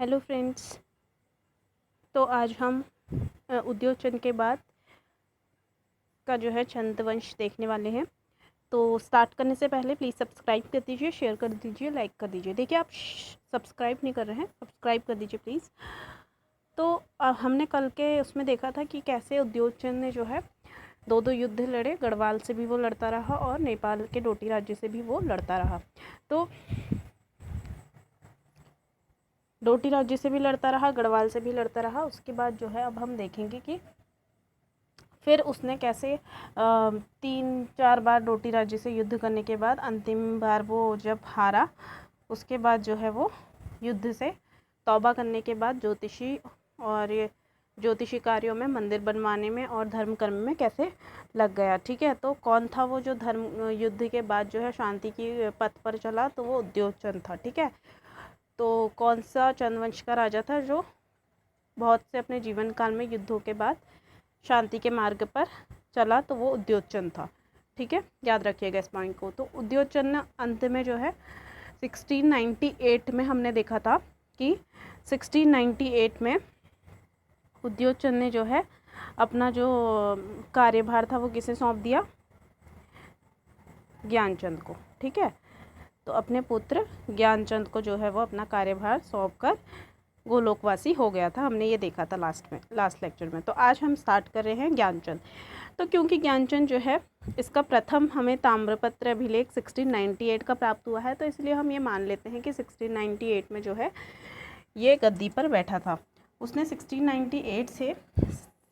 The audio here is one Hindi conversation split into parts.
Hello friends. तो आज हम उद्योग चंद के बाद का जो है चंद्रवंश देखने वाले हैं। तो स्टार्ट करने से पहले प्लीज़ सब्सक्राइब कर दीजिए, शेयर कर दीजिए, लाइक कर दीजिए। देखिए आप सब्सक्राइब नहीं कर रहे हैं, सब्सक्राइब कर दीजिए प्लीज़। तो हमने कल के उसमें देखा था कि कैसे उद्योग चंद ने जो है दो युद्ध लड़े। गढ़वाल से भी वो लड़ता रहा और नेपाल के डोटी राज्य से भी वो लड़ता रहा। तो डोटी राज्य से भी लड़ता रहा, गढ़वाल से भी लड़ता रहा। उसके बाद जो है अब हम देखेंगे कि फिर उसने कैसे 3-4 बार डोटी राज्य से युद्ध करने के बाद अंतिम बार वो जब हारा, उसके बाद जो है वो युद्ध से तौबा करने के बाद ज्योतिषी कार्यों में, मंदिर बनवाने में और धर्म कर्म में कैसे लग गया। ठीक है, तो कौन था वो जो धर्म युद्ध के बाद जो है शांति की पथ पर चला? तो वो उद्योगचंद था। ठीक है, तो कौन सा चंद्रवंश का राजा था जो बहुत से अपने जीवन काल में युद्धों के बाद शांति के मार्ग पर चला? तो वो उद्योगचंद था। ठीक है, याद रखिएगा इस पॉइंट को। तो उद्योगचंद ने अंत में जो है 1698 में हमने देखा था कि 1698 में उद्योगचंद ने जो है अपना जो कार्यभार था वो किसे सौंप दिया? ज्ञानचंद को। ठीक है, तो अपने पुत्र ज्ञानचंद को जो है वो अपना कार्यभार सौंपकर गोलोकवासी हो गया था। हमने ये देखा था लास्ट लेक्चर में। तो आज हम स्टार्ट कर रहे हैं ज्ञानचंद। तो क्योंकि ज्ञानचंद जो है इसका प्रथम हमें ताम्रपत्र अभिलेख 1698 का प्राप्त हुआ है, तो इसलिए हम ये मान लेते हैं कि 1698 में जो है ये गद्दी पर बैठा था। उसने 1698 से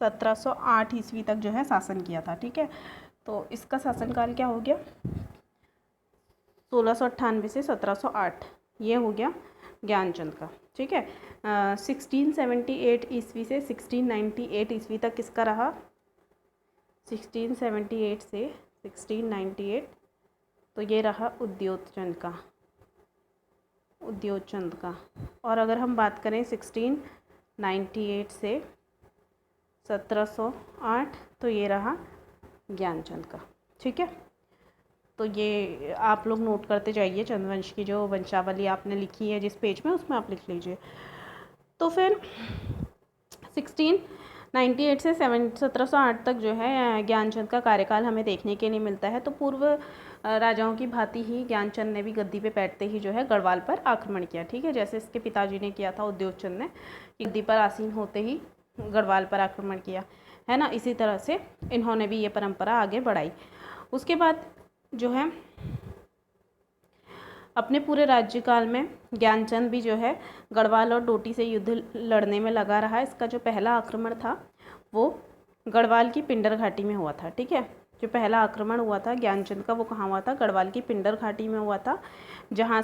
1708 ईस्वी तक जो है शासन किया था। ठीक है, तो इसका शासनकाल क्या हो गया? 1698 से 1708, ये हो गया ज्ञानचंद का। ठीक है, 1678 ईस्वी से 1698 ईस्वी तक किसका रहा? 1678 से 1698, तो ये रहा उद्योगचंद का। और अगर हम बात करें 1698 से 1708, तो ये रहा ज्ञानचंद का। ठीक है, तो ये आप लोग नोट करते जाइए। चंद्रवंश की जो वंशावली आपने लिखी है जिस पेज में, उसमें आप लिख लीजिए। तो फिर 1698 से 1708 तक जो है ज्ञानचंद का कार्यकाल हमें देखने के लिए मिलता है। तो पूर्व राजाओं की भांति ही ज्ञानचंद ने भी गद्दी पे बैठते ही जो है गढ़वाल पर आक्रमण किया। ठीक है, जैसे इसके पिताजी ने किया था उद्योगचंद ने, गद्दी पर आसीन होते ही गढ़वाल पर आक्रमण किया, है ना। इसी तरह से इन्होंने भी ये परंपरा आगे बढ़ाई। उसके बाद जो है अपने पूरे राज्यकाल में ज्ञानचंद भी जो है गढ़वाल और डोटी से युद्ध लड़ने में लगा रहा। इसका जो पहला आक्रमण था वो गढ़वाल की पिंडर घाटी में हुआ था। ठीक है, जो पहला आक्रमण हुआ था ज्ञानचंद का वो कहाँ हुआ था? गढ़वाल की पिंडर घाटी में हुआ था, जहाँ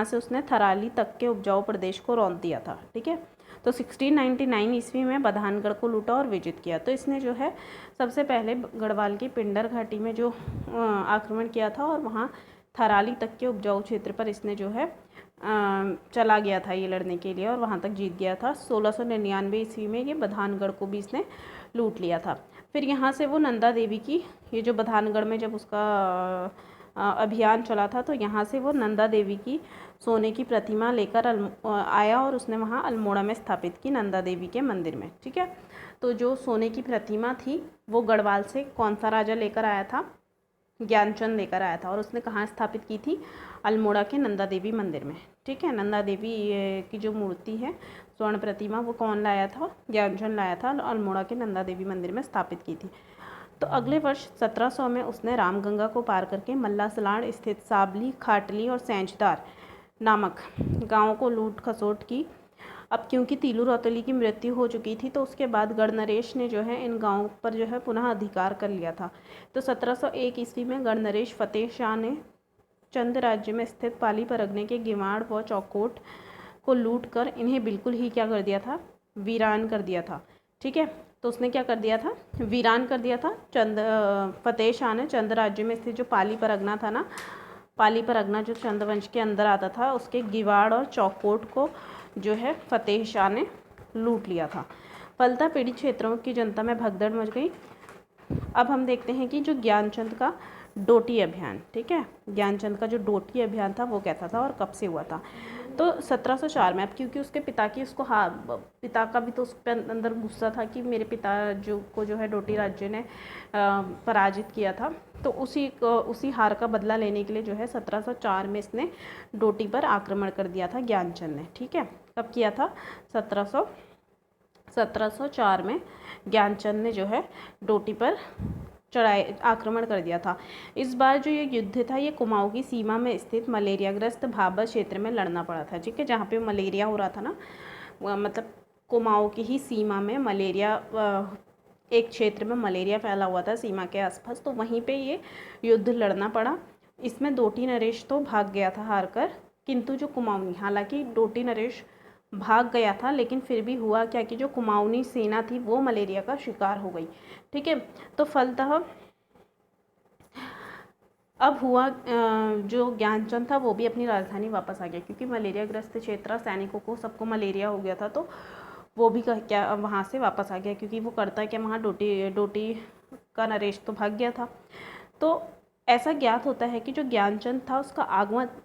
से उसने थराली तक के उपजाऊ प्रदेश को रौंद दिया था। ठीक है, तो 1699 ईस्वी में बधानगढ़ को लूटा और विजित किया। तो इसने जो है सबसे पहले गढ़वाल की पिंडर घाटी में जो आक्रमण किया था और वहाँ थराली तक के उपजाऊ क्षेत्र पर इसने जो है चला गया था ये लड़ने के लिए और वहाँ तक जीत गया था। 1699 ईस्वी में ये बधानगढ़ को भी इसने लूट लिया था। फिर यहाँ से वो नंदा देवी की, ये जो बधानगढ़ में जब उसका अभियान चला था, तो यहाँ से वो नंदा देवी की सोने की प्रतिमा लेकर आया और उसने वहाँ अल्मोड़ा में स्थापित की, नंदा देवी के मंदिर में। ठीक है, तो जो सोने की प्रतिमा थी वो गढ़वाल से कौन सा राजा लेकर आया था? ज्ञानचंद लेकर आया था। और उसने कहाँ स्थापित की थी? अल्मोड़ा के नंदा देवी मंदिर में। ठीक है, नंदा देवी की जो मूर्ति है, स्वर्ण प्रतिमा, वो कौन लाया था? ज्ञानचंद लाया था, अल्मोड़ा के नंदा देवी मंदिर में स्थापित की थी। तो अगले वर्ष 1700 में उसने रामगंगा को पार करके मल्ला सलाड़ स्थित साबली, खाटली और सैंचदार नामक गाँवों को लूट खसोट की। अब क्योंकि तीलू रौतेली की मृत्यु हो चुकी थी, तो उसके बाद गढ़नरेश ने जो है इन गांवों पर जो है पुनः अधिकार कर लिया था। तो 1701 ईस्वी में गढ़नरेश फतेह शाह ने चंद राज्य में स्थित पाली परगने के गिवाड़ व चौकोट को लूट कर इन्हें बिल्कुल ही क्या कर दिया था? वीरान कर दिया था। ठीक है, तो उसने क्या कर दिया था? वीरान कर दिया था। फतेह शाह ने चंद राज्य में स्थित जो पाली परगना था ना, पाली परगना जो चंद्रवंश के अंदर आता था, उसके गिवाड़ और चौकोट को जो है फतेह शाह ने लूट लिया था। फलतः पीड़ित क्षेत्रों की जनता में भगदड़ मच गई। अब हम देखते हैं कि जो ज्ञानचंद का डोटी अभियान, ठीक है, ज्ञानचंद का जो डोटी अभियान था वो कैसा था और कब से हुआ था? तो 1704 में, अब क्योंकि उसके पिता की उसको पिता का भी तो उस पर अंदर गुस्सा था कि मेरे पिता जो है डोटी राज्य ने पराजित किया था, तो उसी हार का बदला लेने के लिए जो है 1704 में इसने डोटी पर आक्रमण कर दिया था ज्ञानचंद ने। ठीक है, कब किया था? 1704 में ज्ञानचंद ने जो है डोटी पर आक्रमण कर दिया था। इस बार जो ये युद्ध था ये कुमाऊं की सीमा में स्थित मलेरियाग्रस्त भाबर क्षेत्र में लड़ना पड़ा था। ठीक है, जहाँ पे मलेरिया हो रहा था ना, मतलब कुमाऊं की ही सीमा में मलेरिया, एक क्षेत्र में मलेरिया फैला हुआ था सीमा के आसपास, तो वहीं पे ये युद्ध लड़ना पड़ा। इसमें डोटी नरेश तो भाग गया था हार कर, किंतु जो कुमाऊनी, हालांकि डोटी नरेश भाग गया था लेकिन फिर भी हुआ क्या कि जो कुमाऊनी सेना थी वो मलेरिया का शिकार हो गई। ठीक है, तो फलतः अब हुआ जो ज्ञानचंद था वो भी अपनी राजधानी वापस आ गया, क्योंकि मलेरिया ग्रस्त क्षेत्र सैनिकों को सबको मलेरिया हो गया था, तो वो भी क्या वहाँ से वापस आ गया, क्योंकि वो करता क्या, वहाँ डोटी का नरेश तो भाग गया था। तो ऐसा ज्ञात होता है कि जो ज्ञानचंद था उसका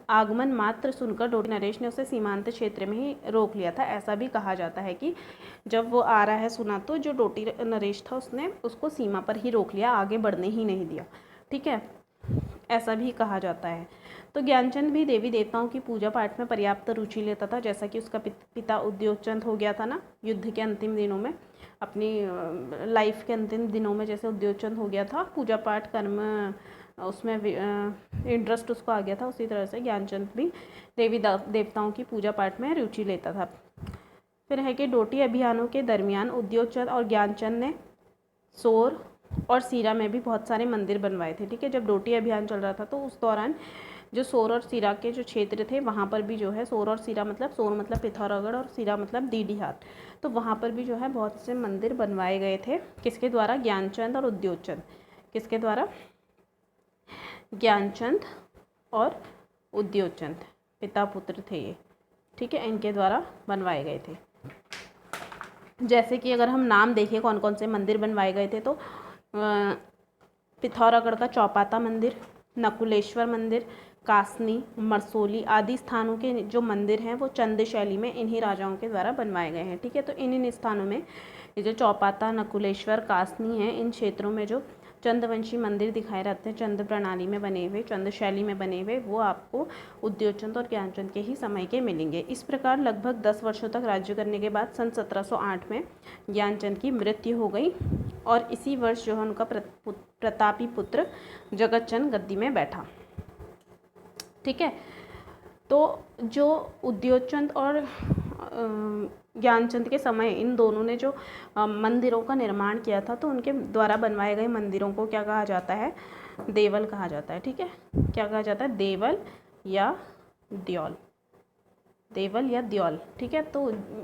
आगमन मात्र सुनकर डोटी नरेश ने उसे सीमांत क्षेत्र में ही रोक लिया था। ऐसा भी कहा जाता है कि जब वो आ रहा है सुना तो जो डोटी नरेश था उसने उसको सीमा पर ही रोक लिया, आगे बढ़ने ही नहीं दिया। ठीक है, ऐसा भी कहा जाता है। तो ज्ञानचंद भी देवी देवताओं की पूजा पाठ में पर्याप्त रुचि लेता था, जैसा कि उसका पिता उद्योगचंद हो गया था ना युद्ध के अंतिम दिनों में, अपनी लाइफ के अंतिम दिनों में जैसे उद्योगचंद हो गया था, पूजा पाठ कर्म उसमें इंटरेस्ट उसको आ गया था, उसी तरह से ज्ञानचंद भी देवी देवताओं की पूजा पाठ में रुचि लेता था। फिर है कि डोटी अभियानों के दरमियान उद्योगचंद और ज्ञानचंद ने सोर और सीरा में भी बहुत सारे मंदिर बनवाए थे। ठीक है, जब डोटी अभियान चल रहा था तो उस दौरान जो सोर और सीरा के जो क्षेत्र थे वहाँ पर भी जो है, सोर और सीरा मतलब, सोर मतलब पिथौरागढ़ और सीरा मतलब दीडीहाट, तो वहाँ पर भी जो है बहुत से मंदिर बनवाए गए थे। किसके द्वारा? ज्ञानचंद और उद्योगचंद। किसके द्वारा? ज्ञानचंद और उद्योगचंद, पिता पुत्र थे ये। ठीक है, इनके द्वारा बनवाए गए थे। जैसे कि अगर हम नाम देखें कौन कौन से मंदिर बनवाए गए थे, तो पिथौरागढ़ का चौपाता मंदिर, नकुलेश्वर मंदिर, कासनी, मरसोली आदि स्थानों के जो मंदिर हैं वो चंद शैली में इन्हीं राजाओं के द्वारा बनवाए गए हैं। ठीक है, तो इन स्थानों में ये जो चौपाता, नकुलेश्वर, कासनी हैं, इन क्षेत्रों में जो चंदवंशी मंदिर दिखाए जाते हैं, चंद प्रणाली में बने हुए, चंद शैली में बने हुए, वो आपको उद्योगचंद और ज्ञानचंद के ही समय के मिलेंगे। इस प्रकार लगभग 10 वर्षों तक राज्य करने के बाद सन 1708 में ज्ञानचंद की मृत्यु हो गई, और इसी वर्ष जो है उनका प्रतापी पुत्र जगतचंद गद्दी में बैठा। ठीक है, तो जो उद्योगचंद और ज्ञानचंद के समय इन दोनों ने जो मंदिरों का निर्माण किया था, तो उनके द्वारा बनवाए गए मंदिरों को क्या कहा जाता है? देवल कहा जाता है। ठीक है, क्या कहा जाता है? देवल या द्योल, देवल या द्योल। ठीक है, तो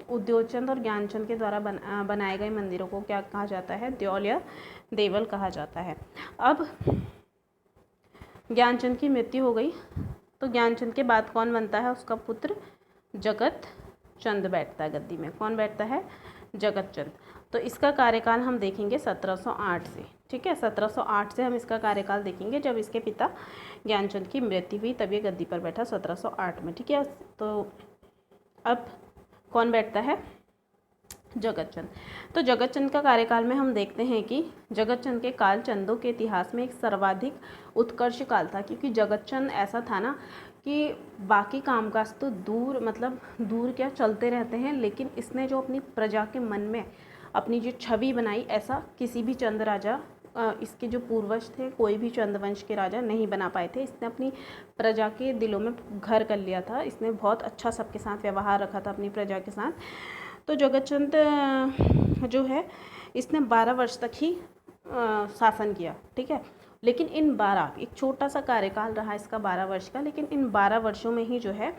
उद्योगचंद और ज्ञानचंद के द्वारा बनाए गए मंदिरों को क्या कहा जाता है? द्योल या देवल कहा जाता है। अब ज्ञानचंद की मृत्यु हो गई, तो ज्ञानचंद के बाद कौन बनता है? उसका पुत्र जगतचंद बैठता है गद्दी में। कौन बैठता है? जगतचंद। तो इसका कार्यकाल हम देखेंगे 1708 से। ठीक है, 1708 से हम इसका कार्यकाल देखेंगे, जब इसके पिता ज्ञानचंद की मृत्यु हुई तब ये गद्दी पर बैठा 1708 में। ठीक है, तो अब कौन बैठता है? जगतचंद। तो जगतचंद का कार्यकाल में हम देखते हैं कि जगतचंद के काल चंदों के इतिहास में एक सर्वाधिक उत्कर्ष काल था, क्योंकि जगतचंद ऐसा था ना कि बाकी कामकाज तो दूर, मतलब दूर क्या चलते रहते हैं, लेकिन इसने जो अपनी प्रजा के मन में अपनी जो छवि बनाई, ऐसा किसी भी चंद राजा, इसके जो पूर्वज थे, कोई भी चंद्रवंश के राजा नहीं बना पाए थे। इसने अपनी प्रजा के दिलों में घर कर लिया था, इसने बहुत अच्छा सबके साथ व्यवहार रखा था अपनी प्रजा के साथ। तो जगतचंद जो है इसने 12 वर्ष तक ही शासन किया। ठीक है, लेकिन इन 12, एक छोटा सा कार्यकाल रहा इसका 12 वर्ष का, लेकिन इन 12 वर्षों में ही जो है,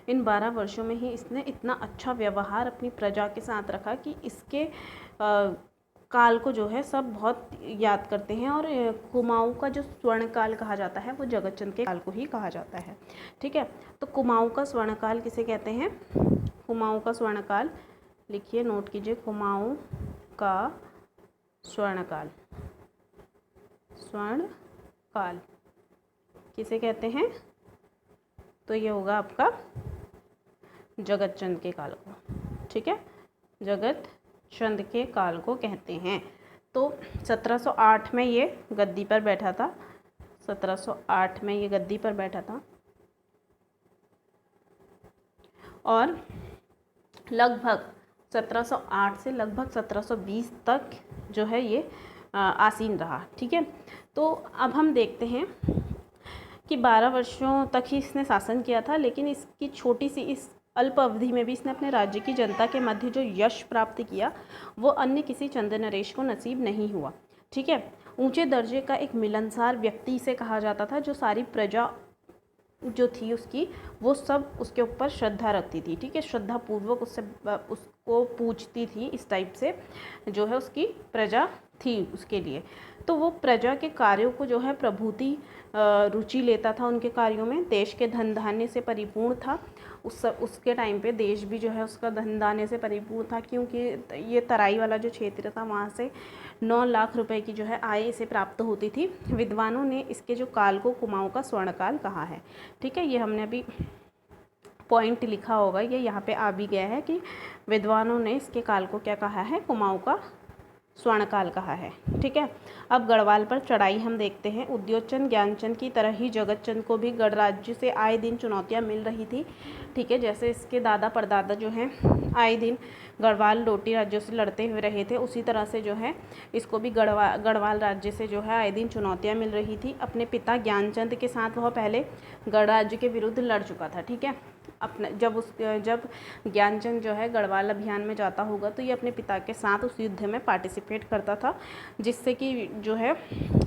इन 12 वर्षों में ही इसने इतना अच्छा व्यवहार अपनी प्रजा के साथ रखा कि इसके काल को जो है सब बहुत याद करते हैं, और कुमाऊं का जो स्वर्ण काल कहा जाता है वो जगतचंद के काल को ही कहा जाता है। ठीक है, तो कुमाऊं का स्वर्ण काल किसे कहते हैं? कुमाऊं का स्वर्ण काल लिखिए, नोट कीजिए, कुमाऊं का स्वर्ण काल, स्वर्ण काल किसे कहते हैं? तो ये होगा आपका जगत चंद के काल को, ठीक है, जगत चंद के काल को कहते हैं। तो 1708 में ये गद्दी पर बैठा था, 1708 में ये गद्दी पर बैठा था और लगभग 1708 से लगभग 1720 तक जो है ये आसीन रहा, ठीक है। तो अब हम देखते हैं कि 12 वर्षों तक ही इसने शासन किया था, लेकिन इसकी छोटी सी इस अल्प अवधि में भी इसने अपने राज्य की जनता के मध्य जो यश प्राप्त किया वो अन्य किसी चंद नरेश को नसीब नहीं हुआ, ठीक है। ऊंचे दर्जे का एक मिलनसार व्यक्ति इसे कहा जाता था, जो सारी प्रजा जो थी उसकी वो सब उसके ऊपर श्रद्धा रखती थी, ठीक है, श्रद्धा पूर्वक उसको पूजती थी, इस टाइप से जो है उसकी प्रजा थी उसके लिए। तो वो प्रजा के कार्यों को जो है प्रभुति रुचि लेता था उनके कार्यों में। देश के धन धान्य से परिपूर्ण था, उसके टाइम पे देश भी जो है उसका धन धान्य से परिपूर्ण था, क्योंकि ये तराई वाला जो क्षेत्र था वहाँ से 9 लाख रुपए की जो है आय इसे प्राप्त होती थी। विद्वानों ने इसके जो काल को कुमाऊँ का स्वर्णकाल कहा है, ठीक है। ये हमने अभी पॉइंट लिखा होगा, ये यहाँ पे आ भी गया है कि विद्वानों ने इसके काल को क्या कहा है, कुमाऊँ का स्वर्णकाल कहा है, ठीक है। अब गढ़वाल पर चढ़ाई हम देखते हैं। उद्योगचंद ज्ञानचंद की तरह ही जगतचंद को भी गढ़ राज्य से आए दिन चुनौतियां मिल रही थी, ठीक है। जैसे इसके दादा परदादा जो हैं आए दिन गढ़वाल डोटी राज्यों से लड़ते हुए रहे थे, उसी तरह से जो है इसको भी गढ़वाल राज्य से जो है आए दिन चुनौतियाँ मिल रही थी। अपने पिता ज्ञानचंद के साथ वह पहले गढ़ राज्य के विरुद्ध लड़ चुका था, ठीक है। अपने जब ज्ञानचंद जो है गढ़वाल अभियान में जाता होगा तो ये अपने पिता के साथ उस युद्ध में पार्टिसिपेट करता था, जिससे कि जो है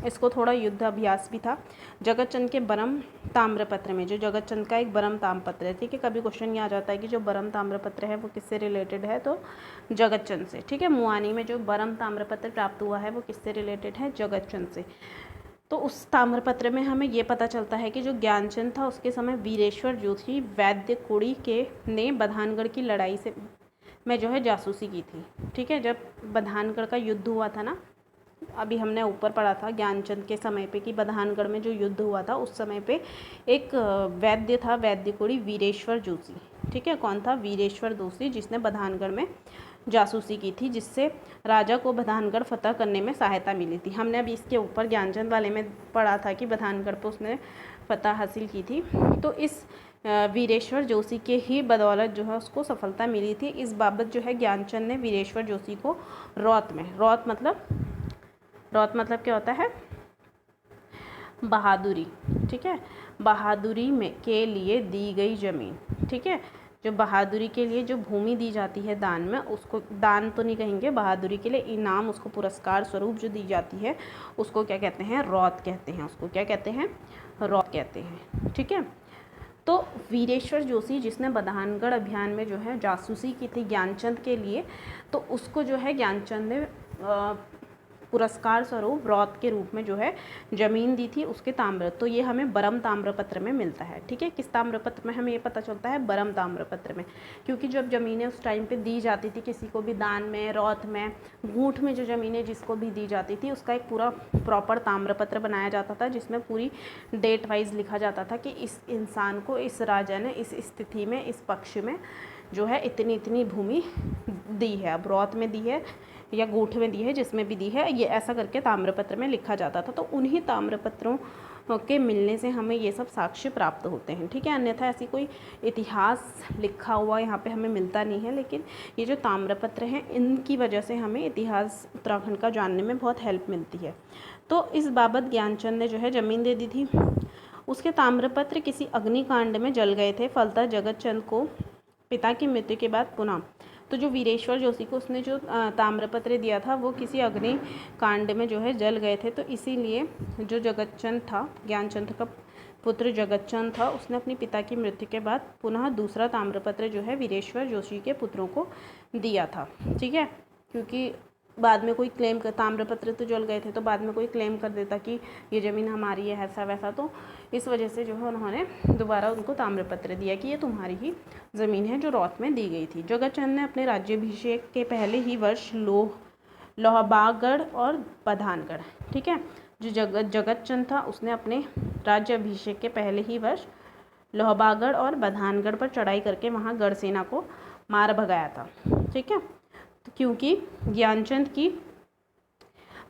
इसको थोड़ा युद्ध अभ्यास भी था। जगतचंद के बरम ताम्रपत्र में, जो जगतचंद का एक बरम ताम्रपत्र है, ठीक है, कभी क्वेश्चन ये आ जाता है कि जो बरम ताम्रपत्र है वो किससे रिलेटेड है, तो जगतचंद से, ठीक है। मुआनी में जो बरम ताम्रपत्र प्राप्त हुआ है वो किससे रिलेटेड है, जगतचंद से। तो उस ताम्रपत्र में हमें ये पता चलता है कि जो ज्ञानचंद था उसके समय वीरेश्वर जोशी वैद्य कुड़ी के ने बधानगढ़ की लड़ाई से में जो है जासूसी की थी, ठीक है। जब बधानगढ़ का युद्ध हुआ था ना, अभी हमने ऊपर पढ़ा था ज्ञानचंद के समय पे कि बधानगढ़ में जो युद्ध हुआ था उस समय पे एक वैद्य था, वैद्य कुड़ी वीरेश्वर जोशी, ठीक है। कौन था, वीरेश्वर जोशी, जिसने बधानगढ़ में जासूसी की थी, जिससे राजा को बधानगढ़ फतह करने में सहायता मिली थी। हमने अभी इसके ऊपर ज्ञानचंद वाले में पढ़ा था कि बधानगढ़ पर उसने फतह हासिल की थी। तो इस वीरेश्वर जोशी के ही बदौलत जो है उसको सफलता मिली थी। इस बाबत जो है ज्ञानचंद ने वीरेश्वर जोशी को रौत मतलब क्या होता है, बहादुरी, ठीक है, बहादुरी में के लिए दी गई ज़मीन, ठीक है। जो बहादुरी के लिए जो भूमि दी जाती है दान में, उसको दान तो नहीं कहेंगे, बहादुरी के लिए इनाम, उसको पुरस्कार स्वरूप जो दी जाती है उसको क्या कहते हैं, रौत कहते हैं, उसको क्या कहते हैं, रौत कहते हैं, ठीक है। तो वीरेश्वर जोशी जिसने बधानगढ़ अभियान में जो है जासूसी की थी ज्ञानचंद के लिए, तो उसको जो है ज्ञानचंद ने पुरस्कार स्वरूप रौत के रूप में जो है ज़मीन दी थी उसके ताम्र। तो ये हमें बरम ताम्रपत्र में मिलता है, ठीक है। किस ताम्रपत्र में हमें ये पता चलता है, बरम ताम्रपत्र में, क्योंकि जब ज़मीनें उस टाइम पे दी जाती थी किसी को भी दान में, रौत में, गूंठ में, जो ज़मीनें जिसको भी दी जाती थी उसका एक पूरा प्रॉपर ताम्रपत्र बनाया जाता था, जिसमें पूरी डेट वाइज लिखा जाता था कि इस इंसान को, इस राजा ने इस स्थिति में, इस पक्ष में जो है इतनी इतनी भूमि दी है, अब रौत में दी है या गूठ में दी है, जिसमें भी दी है, ये ऐसा करके ताम्रपत्र में लिखा जाता था। तो उन्हीं ताम्रपत्रों के मिलने से हमें ये सब साक्ष्य प्राप्त होते हैं, ठीक है। अन्यथा ऐसी कोई इतिहास लिखा हुआ यहाँ पे हमें मिलता नहीं है, लेकिन ये जो ताम्रपत्र हैं इनकी वजह से हमें इतिहास उत्तराखंड का जानने में बहुत हेल्प मिलती है। तो इस बाबत ज्ञानचंद ने जो है ज़मीन दे दी थी। उसके ताम्रपत्र किसी अग्निकांड में जल गए थे, फलतः जगतचंद को पिता की मृत्यु के बाद पुनः, तो जो वीरेश्वर जोशी को उसने जो ताम्रपत्र दिया था वो किसी अग्नि कांड में जो है जल गए थे, तो इसीलिए जो जगतचंद था, ज्ञानचंद का पुत्र जगतचंद था, उसने अपनी पिता की मृत्यु के बाद पुनः दूसरा ताम्रपत्र जो है वीरेश्वर जोशी के पुत्रों को दिया था, ठीक है। क्योंकि बाद में कोई क्लेम कर, ताम्रपत्र तो जल गए थे तो बाद में कोई क्लेम कर देता कि ये ज़मीन हमारी है, ऐसा वैसा, तो इस वजह से जो है उन्होंने दोबारा उनको ताम्रपत्र दिया कि ये तुम्हारी ही ज़मीन है जो रौत में दी गई थी। जगतचंद ने अपने राज्याभिषेक के पहले ही वर्ष लोहाबागढ़ और बधानगढ़, ठीक है, जो जगतचंद था उसने अपने राज्याभिषेक के पहले ही वर्ष लोहबागढ़ और बधानगढ़ पर चढ़ाई करके वहाँ गढ़ सेना को मार भगाया था। ठीक है, तो क्योंकि ज्ञानचंद की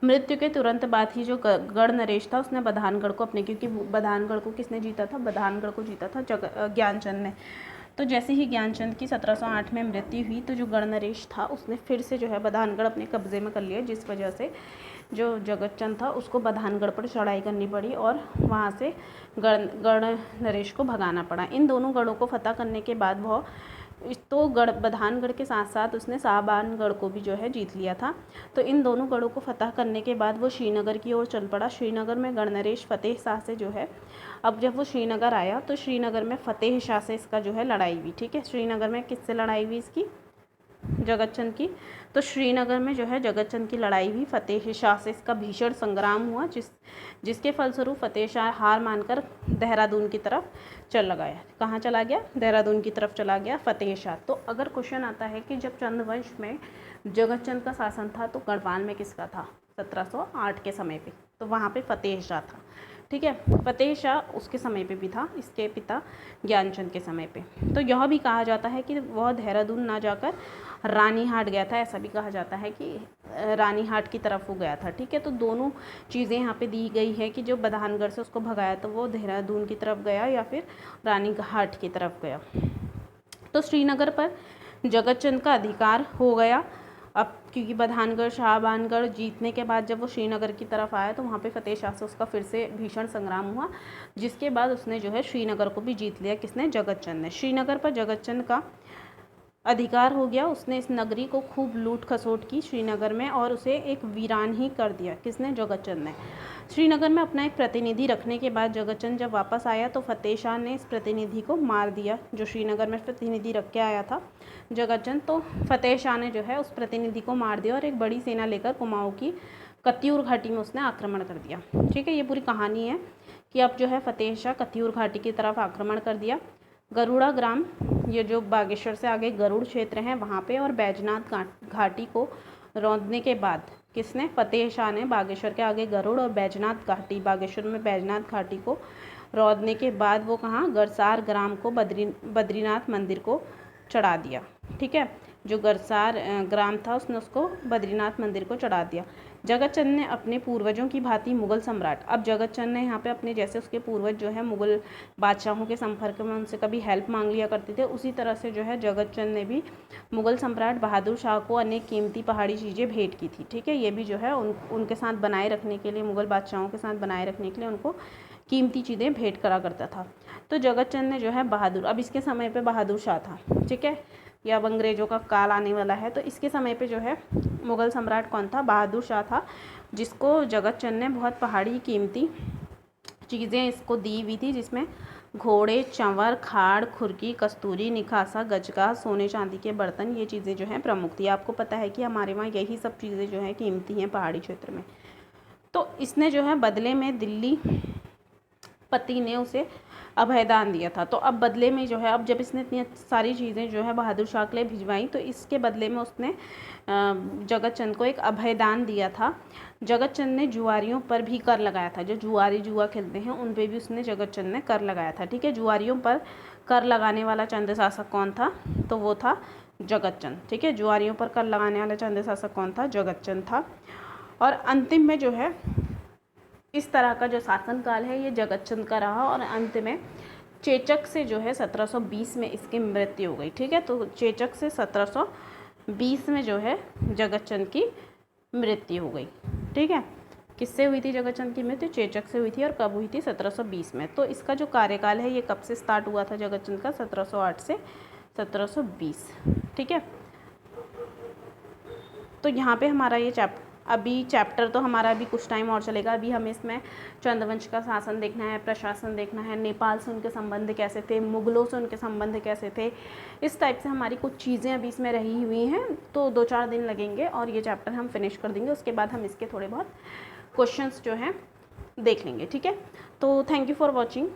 मृत्यु के तुरंत बाद ही जो गढ़ नरेश था उसने बधानगढ़ को अपने, क्योंकि बधानगढ़ को किसने जीता था, बधानगढ़ को जीता था ज्ञानचंद ने। तो जैसे ही ज्ञानचंद की 1708 में मृत्यु हुई तो जो गढ़ नरेश था उसने फिर से जो है बधानगढ़ अपने कब्जे में कर लिया, जिस वजह से जो जगतचंद था उसको बधानगढ़ पर चढ़ाई करनी पड़ी और वहाँ से गढ़ नरेश को भगाना पड़ा। इन दोनों गढ़ों को फतह करने के बाद वह तो बधानगढ़ के साथ साथ उसने साहबानगढ़ को भी जो है जीत लिया था। तो इन दोनों गढ़ों को फतह करने के बाद वो श्रीनगर की ओर चल पड़ा। श्रीनगर में गढ़ नरेश फतेह शाह से जो है, अब जब वो श्रीनगर आया तो श्रीनगर में फतेह शाह से इसका जो है लड़ाई हुई। ठीक है, श्रीनगर में किससे लड़ाई हुई इसकी, जगतचंद की। तो श्रीनगर में जो है जगतचंद की लड़ाई हुई, फतेह शाह से इसका भीषण संग्राम हुआ, जिसके फलस्वरूप फतेह शाह हार मानकर देहरादून की तरफ चल गया। कहाँ चला गया, देहरादून की तरफ चला गया फतेह शाह। तो अगर क्वेश्चन आता है कि जब चंद्रवंश में जगतचंद का शासन था तो गढ़वाल में किसका था, 1708 के समय पे, तो वहाँ पे फतेह शाह था। ठीक है, फतेह शाह उसके समय पे भी था, इसके पिता ज्ञानचंद के समय पे। तो यह भी कहा जाता है कि वह देहरादून ना जाकर रानीहाट गया था, ऐसा भी कहा जाता है कि रानीहाट की तरफ वो गया था। ठीक है, तो दोनों चीज़ें यहाँ पे दी गई है कि जो बधानगढ़ से उसको भगाया तो वो देहरादून की तरफ गया या फिर रानीहाट की तरफ गया। तो श्रीनगर पर जगतचंद का अधिकार हो गया। अब क्योंकि बधानगढ़ शाहबानगढ़ जीतने के बाद जब वो श्रीनगर की तरफ आया तो वहाँ पे फतेह शाह से उसका फिर से भीषण संग्राम हुआ, जिसके बाद उसने जो है श्रीनगर को भी जीत लिया। किसने, जगतचंद ने। श्रीनगर पर जगतचंद का अधिकार हो गया। उसने इस नगरी को खूब लूट खसोट की श्रीनगर में और उसे एक वीरान ही कर दिया। किसने, जगतचंद ने। श्रीनगर में अपना एक प्रतिनिधि रखने के बाद जगतचंद जब वापस आया तो फतेह शाह ने इस प्रतिनिधि को मार दिया, जो श्रीनगर में प्रतिनिधि रख के आया था जगतचंद। तो फतेह शाह ने जो है उस प्रतिनिधि को मार दिया और एक बड़ी सेना लेकर कुमाऊँ की कत्यूर घाटी में उसने आक्रमण कर दिया। ठीक है, ये पूरी कहानी है कि अब जो है फतेह शाह कत्यूर घाटी की तरफ आक्रमण कर दिया। गरुड़ा ग्राम, ये जो बागेश्वर से आगे गरुड़ क्षेत्र हैं वहाँ पे, और बैजनाथ घाटी को रौंदने के बाद किसने, फतेह शाह ने बागेश्वर के आगे गरुड़ और बैजनाथ घाटी, बागेश्वर में बैजनाथ घाटी को रौंदने के बाद वो कहाँ, गरसार ग्राम को बद्रीनाथ मंदिर को चढ़ा दिया। ठीक है, जो गरसार ग्राम था उसने उसको बद्रीनाथ मंदिर को चढ़ा दिया। जगतचंद ने अपने पूर्वजों की भांति मुगल सम्राट, अब जगतचंद ने यहाँ पे अपने जैसे उसके पूर्वज जो है मुगल बादशाहों के संपर्क में उनसे कभी हेल्प मांग लिया करते थे, उसी तरह से जो है जगतचंद ने भी मुगल सम्राट बहादुर शाह को अनेक कीमती पहाड़ी चीज़ें भेंट की थी। ठीक है, ये भी जो है उनके साथ बनाए रखने के लिए, मुगल बादशाहों के साथ बनाए रखने के लिए उनको कीमती चीज़ें भेंट करा करता था। तो जगतचंद ने जो है बहादुर, अब इसके समय पे बहादुर शाह था। ठीक है, या अब अंग्रेज़ों का काल आने वाला है, तो इसके समय पे जो है मुग़ल सम्राट कौन था, बहादुर शाह था, जिसको जगतचंद ने बहुत पहाड़ी कीमती चीज़ें इसको दी हुई थी, जिसमें घोड़े, चंवर, खाड़, खुरकी, कस्तूरी, निखासा, गजका, सोने चांदी के बर्तन, ये चीज़ें जो हैं प्रमुख थी। आपको पता है कि हमारे वहाँ यही सब चीज़ें जो हैं कीमती हैं पहाड़ी क्षेत्र में। तो इसने जो है बदले में दिल्ली पति ने उसे अभयदान दिया था। तो अब बदले में जो है, अब जब इसने इतनी सारी चीज़ें जो है बहादुर शाह के लिए भिजवाई तो इसके बदले में उसने जगतचंद को एक अभयदान दिया था। जगतचंद ने जुआरियों पर भी कर लगाया था, जो जुआरी जुआ खेलते हैं उन पे भी उसने जगतचंद ने कर लगाया था। ठीक है, जुआरियों पर कर लगाने वाला चंद शासक कौन था, तो वो था जगतचंद। ठीक है, जुआरियों पर कर लगाने वाला चंद शासक कौन था, जगतचंद था। और अंतिम में जो है इस तरह का जो शासनकाल है ये जगतचंद का रहा, और अंत में चेचक से जो है 1720 में इसकी मृत्यु हो गई। ठीक है, तो चेचक से 1720 में जो है जगतचंद की मृत्यु हो गई। ठीक है, किससे हुई थी जगतचंद की मृत्यु, चेचक से हुई थी, और कब हुई थी, 1720 में। तो इसका जो कार्यकाल है ये कब से स्टार्ट हुआ था जगतचंद का, 1708 से 1720। ठीक है, तो यहाँ पे हमारा ये चैप्टर तो हमारा अभी कुछ टाइम और चलेगा। अभी हमें इसमें चंद्रवंश का शासन देखना है, प्रशासन देखना है, नेपाल से उनके संबंध कैसे थे, मुगलों से उनके संबंध कैसे थे, इस टाइप से हमारी कुछ चीज़ें अभी इसमें रही हुई हैं। तो 2-4 दिन लगेंगे और ये चैप्टर हम फिनिश कर देंगे। उसके बाद हम इसके थोड़े बहुत क्वेश्चंस जो हैं देख लेंगे। ठीक है, तो थैंक यू फॉर वॉचिंग।